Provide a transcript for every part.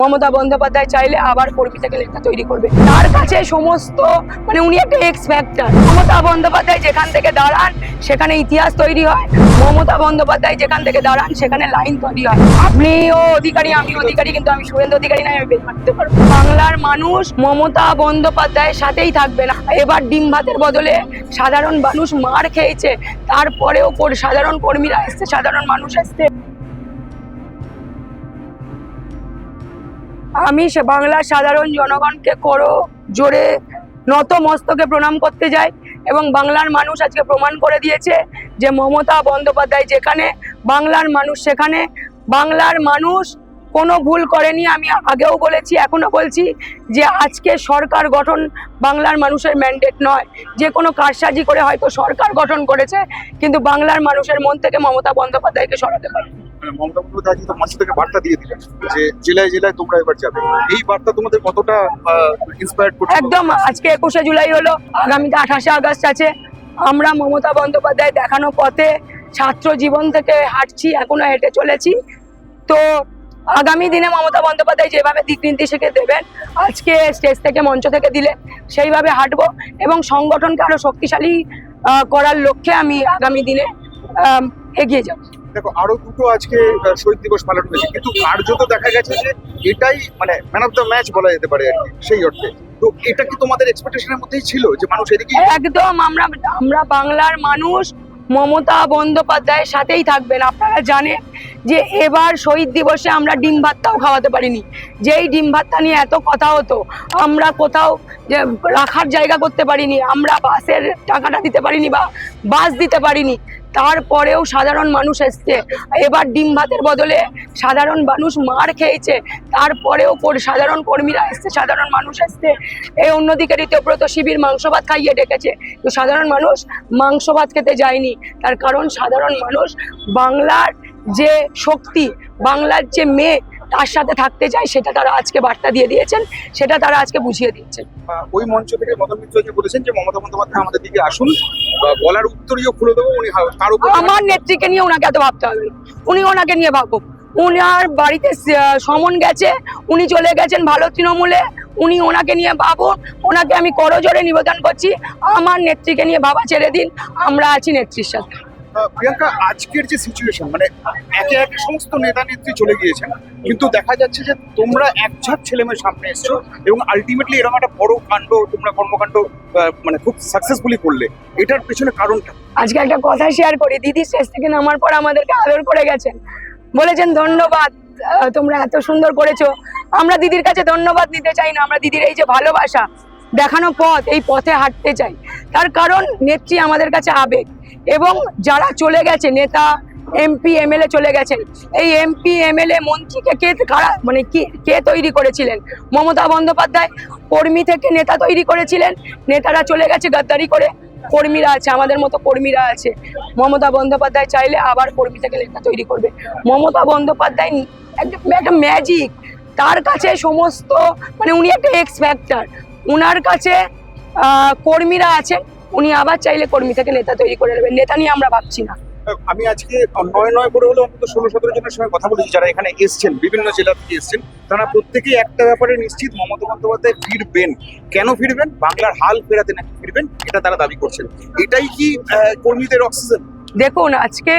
মমতা বন্দ্যোপাধ্যায় চাইলে আবার কর্মী থেকে নেতা তৈরি করবে। তার কাছে সমস্ত উনি একটা এক্স ফ্যাক্টর। মমতা বন্দ্যোপাধ্যায় যেখান থেকে দাঁড়ান সেখানে ইতিহাস তৈরি হয়। মমতা বন্দ্যোপাধ্যায় যেখান থেকে দাঁড়ান সেখানে লাইন তৈরি হয়। আপনিও অধিকারী, আমি অধিকারী, কিন্তু আমি শুভেন্দু অধিকারী নয়, আমি বের করতে পারবো। বাংলার মানুষ মমতা বন্দ্যোপাধ্যায়ের সাথেই থাকবে না। এবার ডিম ভাতের বদলে সাধারণ মানুষ মার খেয়েছে, তারপরেও সাধারণ কর্মীরা এসছে, সাধারণ মানুষ এসছে। আমি বাংলার সাধারণ জনগণকে করো জোরে নত মস্তকে প্রণাম করতে যাই এবং বাংলার মানুষ আজকে প্রমাণ করে দিয়েছে যে মমতা বন্দ্যোপাধ্যায় যেখানে, বাংলার মানুষ সেখানে। বাংলার মানুষ কোনো ভুল করেনি। আমি আগেও বলেছি, এখনো বলছি যে আজকে সরকার গঠন বাংলার মানুষের ম্যান্ডেট নয়। যে কোনো কারসাজি করে হয়তো সরকার গঠন করেছে, কিন্তু বাংলার মানুষের মন থেকে মমতা বন্দ্যোপাধ্যায়কে সরাতে পারে। মমতা বন্দ্যোপাধ্যায় কিন্তু মঞ্চ থেকে বার্তা দিয়ে দিলেন যে জেলায় জেলায় তোমরা এবার যাবে। এই বার্তা তোমাদের কতটা ইন্সপায়ার্ড করছে? একদম। আজকে 21শে জুলাই হলো, আগামীতে 28শে আগস্ট আছে। আমরা মমতা বন্দ্যোপাধ্যায় দেখানো পথে ছাত্র জীবন থেকে হাঁটছি, এখনো হেঁটে চলেছি। তো আগামী দিনে মমতা বন্দ্যোপাধ্যায় যেভাবে দিক নির্দেশিকা দেবেন, আজকে স্টেজ থেকে মঞ্চ থেকে দিলে সেইভাবে হাঁটবো এবং সংগঠনকে আরো শক্তিশালী করার লক্ষ্যে আমি আগামী দিনে এগিয়ে যাব। দেখো, আরো দুটো আজকে শহীদ দিবস পালন হয়েছে, কিন্তু কার্যত দেখা গেছে যে এটাই ম্যান অফ দ্য ম্যাচ বলা যেতে পারে আর কি, সেই অর্থে। তো এটা কি তোমাদের এক্সপেকটেশনের মধ্যেই ছিল যে মানুষ এদিকে? একদম। আমরা বাংলার মানুষ মমতা বন্দ্যোপাধ্যায়ের সাথেই থাকবেন। আপনারা জানেন যে এবার শহীদ দিবসে আমরা ডিম ভাতটাও খাওয়াতে পারিনি। যেই ডিম ভাতটা নিয়ে এত কথা হতো, আমরা কোথাও যে রাখার জায়গা করতে পারিনি, আমরা বাসের টাকাটা দিতে পারিনি বা বাস দিতে পারিনি। তারপরেও সাধারণ মানুষ এসছে। এবার ডিম ভাতের বদলে সাধারণ মানুষ মার খেয়েছে, তারপরেও সাধারণ কর্মীরা এসছে, সাধারণ মানুষ এসছে। এই অন্যদিকে ঋতব্রত শিবির মাংস ভাত খাইয়ে ডেকেছে, তো সাধারণ মানুষ মাংস ভাত খেতে যায়নি। তার কারণ সাধারণ মানুষ বাংলার যে শক্তি, বাংলার যে মেয়ে, তার সাথে থাকতে চায়। সেটা তারা আজকে বার্তা দিয়ে দিয়েছেন, সেটা তারা আজকে বুঝিয়ে দিচ্ছেন। ওই মঞ্চ থেকে মদন মিত্র বলেছেন যে মমতা বন্দ্যোপাধ্যায় আমাদের দিকে আসুন, বলার উত্তরীয় খুলে দেবো। উনি তার উপর আমার নেত্রীকে নিয়ে ওনাকে এত ভাবতে হবে না, উনি ওনাকে নিয়ে ভাবুক। উনার বাড়িতে সমন গেছে, উনি চলে গেছেন ভালো তৃণমূলে, উনি ওনাকে নিয়ে ভাবুন। ওনাকে আমি করজোরে নিবেদন করছি, আমার নেত্রীকে নিয়ে ভাবা ছেড়ে দিন। আমরা আছি নেত্রীর সাথে। প্রিয়াঙ্কা, আজকের যে সিচুয়েশন, একে একে সমস্ত নেতা নেত্রী চলে গিয়েছেন, কিন্তু দেখা যাচ্ছে যে তোমরা একঝাঁক ছেলেমেয়ের সামনে এসছো এবং আলটিমেটলি এরকম একটা বড় কাণ্ড, তোমরা কর্মকাণ্ড খুব সাকসেসফুলি করলে। এটার পেছনে কারণটা? আজকে একটা কথা শেয়ার করি। দিদি স্টেজ থেকে নামার পর আমাদেরকে আদর করে গেছেন, বলেছেন ধন্যবাদ, তোমরা এত সুন্দর করেছো। আমরা দিদির কাছে ধন্যবাদ নিতে চাই না, আমরা দিদির এই যে ভালোবাসা দেখানো পথ, এই পথে হাঁটতে চাই। তার কারণ নেত্রী আমাদের কাছে আবেগ। এবং যারা চলে গেছে, নেতা, এমপি, এমএলএ চলে গেছেন, এই এমপি, এমএলএ, মন্ত্রীকে কে তৈরি করেছিলেন? মমতা বন্দ্যোপাধ্যায়। কর্মী থেকে নেতা তৈরি করেছিলেন, নেতারা চলে গেছে গাদ্দারি করে, কর্মীরা আছে, আমাদের মতো কর্মীরা আছে। মমতা বন্দ্যোপাধ্যায় চাইলে আবার কর্মী থেকে নেতা তৈরি করবে। মমতা বন্দ্যোপাধ্যায় একটা ম্যাজিক। তার কাছে সমস্ত উনি একটা এক্স ফ্যাক্টর। উনার কাছে কর্মীরা আছেন, উনি আবার চাইলে কর্মী থেকে নেতা তৈরি করে নেবেন। নেতা নিয়ে আমরা ভাবছি না। আমি আজকে নয় করে হলো অন্তত 16-17 জনের সঙ্গে কথা বলেছি, যারা এখানে এসছেন, বিভিন্ন জেলা থেকে এসছেন। তারা প্রত্যেকেই একটা ব্যাপারে নিশ্চিত, মমতা বন্দ্যোপাধ্যায় ফিরবেন। কেন ফিরবেন? বাংলার হাল ফেরাতে নাকি ফিরবেন, এটা তারা দাবি করছেন। এটাই কি কর্মীদের অক্সিজেন? দেখুন, আজকে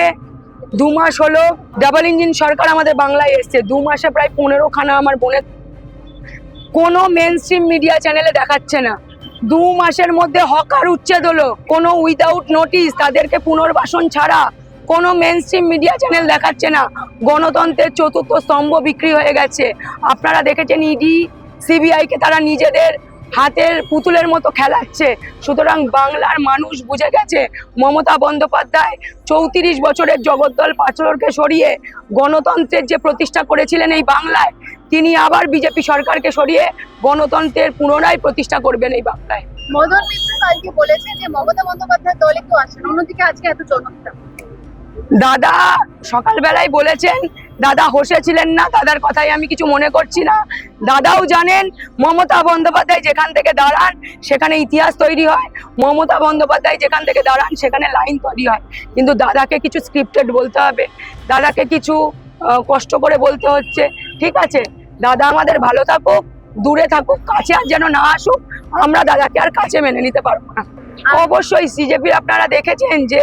2 মাস হলো ডাবল ইঞ্জিন সরকার আমাদের বাংলায় এসছে। 2 মাসে প্রায় 15খানা আমার বোনের কোনো মেন স্ট্রিম মিডিয়া চ্যানেলে দেখাচ্ছে না। 2 মাসের মধ্যে হকার উচ্ছেদ হলো, কোনো উইদাউট নোটিস, তাদেরকে পুনর্বাসন ছাড়া কোনো মেন স্ট্রিম মিডিয়া চ্যানেল দেখাচ্ছে না। গণতন্ত্রের চতুর্থ স্তম্ভ বিক্রি হয়ে গেছে। আপনারা দেখেছেন ইডি, সিবিআইকে তারা নিজেদের হাতের পুতুলের মতো খেলাচ্ছে। সুতরাং বাংলার মানুষ বুঝে গেছে মমতা বন্দ্যোপাধ্যায় 34 বছরের জগদ্দল পাঁচলকে সরিয়ে গণতন্ত্রের যে প্রতিষ্ঠা করেছিলেন এই বাংলায়, তিনি আবার বিজেপি সরকারকে সরিয়ে গণতন্ত্রের পুনরায় প্রতিষ্ঠা করবেন এই বাংলায়। মদন মিত্র কালকে বলেছে যে মমতা বন্দ্যোপাধ্যায় দলে কেউ আসেন, অন্যদিকে আজকে এত চমৎকার। দাদা সকালবেলায় বলেছেন, দাদা হোসেছিলেন না, দাদার কথাই আমি কিছু মনে করছি না। দাদাও জানেন মমতা বন্দ্যোপাধ্যায় যেখান থেকে দাঁড়ান সেখানে ইতিহাস তৈরি হয়। মমতা বন্দ্যোপাধ্যায় যেখান থেকে দাঁড়ান সেখানে লাইন তৈরি হয়। কিন্তু দাদাকে কিছু স্ক্রিপ্টেড বলতে হবে, দাদাকে কিছু কষ্ট করে বলতে হচ্ছে, ঠিক আছে। দাদা আমাদের ভালো থাকুক, দূরে থাকুক, কাছে আর যেন না আসুক। আমরা দাদাকে আর কাছে মেনে নিতে পারবো না। অবশ্যই সিজেপির আপনারা দেখেছেন যে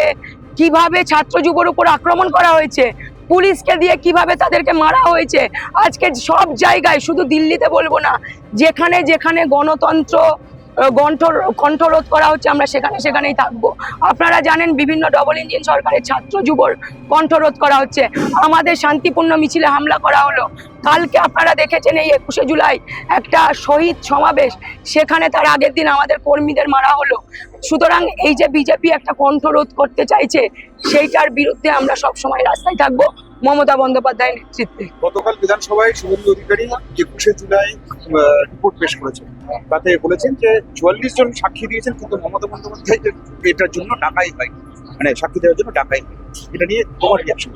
কিভাবে ছাত্র যুবর উপর আক্রমণ করা হয়েছে, পুলিশকে দিয়ে কিভাবে তাদেরকে মারা হয়েছে। আজকে সব জায়গায়, শুধু দিল্লিতে বলবো না, যেখানে যেখানে গণতন্ত্র কণ্ঠরোধ করা হচ্ছে, আমরা সেখানে সেখানেই থাকবো। আপনারা জানেন বিভিন্ন ডবল ইঞ্জিন সরকারের ছাত্র যুবর কণ্ঠরোধ করা হচ্ছে, আমাদের শান্তিপূর্ণ মিছিলে হামলা করা হলো। কালকে আপনারা দেখেছেন এই 21শে জুলাই একটা শহীদ সমাবেশ, সেখানে তার আগের দিন আমাদের কর্মীদের মারা হলো। সুতরাং এই যে বিজেপি একটা কণ্ঠরোধ করতে চাইছে, সেইটার বিরুদ্ধে আমরা সব সময় রাস্তায় থাকবো মমতা বন্দ্যোপাধ্যায়ের নেতৃত্বে। গতকাল বিধানসভায় শুভেন্দু অধিকারী 21শে জুলাই রিপোর্ট পেশ করেছেন। তাতে বলেছেন যে 44 জন সাক্ষী দিয়েছেন, কিন্তু মমতা বন্দ্যোপাধ্যায় এটার জন্য ডাকাই হয়, মানে সাক্ষী দেওয়ার জন্য ডাকাই হয়। এটা নিয়ে তোমার রিয়াকশন?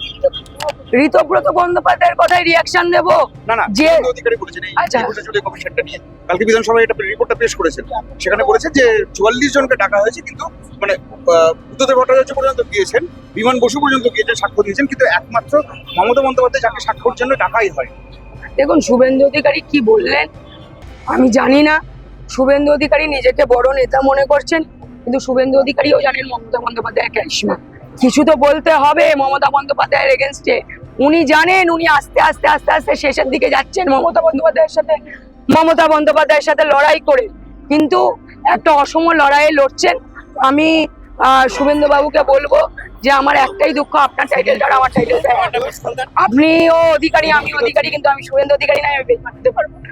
ঋতব্রত বন্দ্যোপাধ্যায়ের কথায় রিয়াকশন দেব না না, যে শুভেন্দু অধিকারী বলেছেন এই আচ্ছা। 21শে জুলাই কমিশনটা নিয়ে কালকে বিধানসভায় এটা রিপোর্টটা পেশ করেছেন। সেখানে বলেছেন যে 44 জনকে ডাকা হয়েছে, কিন্তু মানে বুদ্ধদেব ভট্টাচার্য পর্যন্ত গিয়েছেন, বিমান বসু পর্যন্ত গিয়েছেন, সাক্ষ্য দিয়েছেন, কিন্তু একমাত্র মমতা বন্দ্যোপাধ্যায় যাকে সাক্ষ্যর জন্য ডাকাই হয়। দেখুন শুভেন্দু অধিকারী কি বললেন আমি জানি না। শুভেন্দু অধিকারী নিজেকে বড় নেতা মনে করছেন, কিন্তু শুভেন্দু অধিকারীও জানেন মমতা বন্দ্যোপাধ্যায়ের ক্যারিশমা। কিছু তো বলতে হবে মমতা বন্দ্যোপাধ্যায়ের এগেনস্টে। উনি জানেন উনি আস্তে আস্তে আস্তে আস্তে শেষের দিকে যাচ্ছেন মমতা বন্দ্যোপাধ্যায়ের সাথে লড়াই করে, কিন্তু একটা অসম লড়াইয়ে লড়ছেন। আমি শুভেন্দু বাবুকে বলবো যে আমার একটাই দুঃখ, আপনার টাইটেলটা আর আমার টাইটেলটা, আপনিও অধিকারী আমিও অধিকারী, কিন্তু আমি শুভেন্দু অধিকারী না, আমি বেশ মানতে পারবো না।